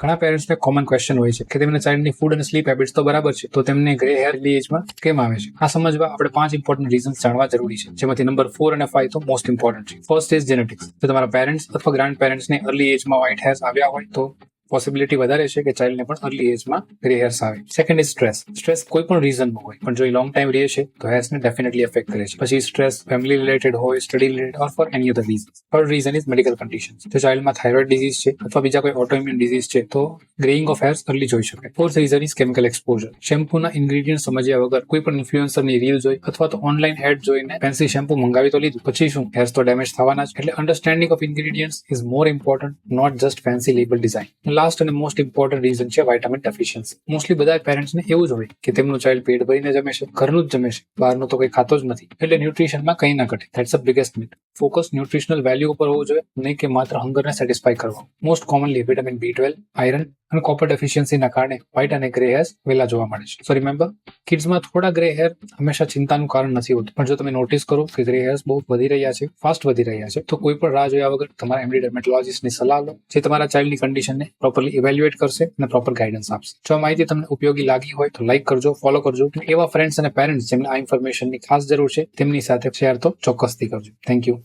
ઘણા પેરેન્ટ્સને common question હોય છે કે તેમના ચાઇલ્ડની ફૂડ અને સ્લીપ હેબિટ્સ તો બરાબર છે, તો તેમને ગ્રે હેર અર્લી એજમાં કેમ આવે છે? આ સમજવા આપણે 5 ઇમ્પોર્ટન્ટ રીઝન્સ જાણવા જરૂરી છે, જેમાંથી નંબર 4 અને 5 તો મોસ્ટ ઇમ્પોર્ટન્ટ છે. First is genetics. જો તમારા પેરેન્ટ્સ અથવા ગ્રાન્ડ પેરેન્ટ્સને અર્લી એજમાં વ્હાઇટ હેર્સ આવ્યા હોય તો પોસિબિલિટી વધારે છે કે ચાઇલ્ડને પણ અર્લી એજમાં ગ્રે હેર્સ આવે. Second is stress. સ્ટ્રેસ કોઈ પણ રીઝનમાં હોય, પણ જો એ લોંગ ટાઈમ રહે છે તો હેર્સને ડેફિનેટલી એફેક્ટ કરે છે. પછી સ્ટ્રેસ ફેમિલી રિલેટેડ હોય, study related or for any other reason. Third reason is medical conditions. જો ચાઇલ્ડમાં થાઇરોઇડ ડિઝીઝ છે અથવા બીજા કોઈ ઓટોઇમ્યુન ડિઝીઝ છે તો ગ્રેઇંગ ઓફ હેર્સ અર્લી જોઈ શકાય. Fourth reason is chemical exposure. શેમ્પૂના ઇન્ગ્રેડિયન્ટ સમજ્યા વગર કોઈ પણ ઇન્ફ્લુએન્સરની રીલ જોઈ અથવા તો ઓનલાઈન એડ જોઈને ફેન્સી શેમ્પુ મંગાવી તો લીધું, પછી શું? હેર્સ તો ડેમેજ થવાના જ. એટલે understanding of ingredients is more important, not just fancy label design. Last અને મોસ્ટ ઇમ્પોર્ટન્ટ રીઝન છે વિટામિન ડેફિશિયન્સી. મોસ્ટલી બધા પેરેન્ટ્સને એવું જ હોય કે તેમનું ચાઇલ્ડ પેટ ભરીને જમે છે, ઘરનું જ જમે છે, બહારનું તો કંઈ ખાતો જ નથી, એટલે ન્યુટ્રિશનમાં કંઈ ના ઘટે. That's a biggest myth. Focus nutritional value ઉપર હોવું જોઈએ, નહીં કે માત્ર હંગરને સેટિસ્ફાય કરવા. Most commonly vitamin B12, iron અને કોપર ડેફિશિયન્સીના કારણે વ્હાઇટ અને ગ્રે હેર્સ વહેલા જોવા મળે છે. સો રિમેમ્બર, કિડ્સમાં થોડા ગ્રે હેર હંમેશા ચિંતાનું કારણ નથી હોતું, પણ જો તમે નોટિસ કરો કે ગ્રે હેર્સ બહુ વધી રહ્યા છે, ફાસ્ટ વધી રહ્યા છે, તો કોઈ પણ રાહ જોયા વગર તમારા એમડી ડર્મેટોલોજીસ્ટની સલાહ લો, જે તમારા ચાઇલ્ડની કન્ડિશનને પ્રોપરલી ઇવેલ્યુએટ કરશે અને પ્રોપર ગાઈડન્સ આપશે. જો આ માહિતી તમને ઉપયોગી લાગી હોય તો લાઈક કરજો, ફોલો કરજો. એવા ફ્રેન્ડ્સ અને પેરેન્ટ્સ જેમને આ ઇન્ફોર્મેશનની ખાસ જરૂર છે તેમની સાથે શેર તો ચોક્કસથી કરજો. Thank you.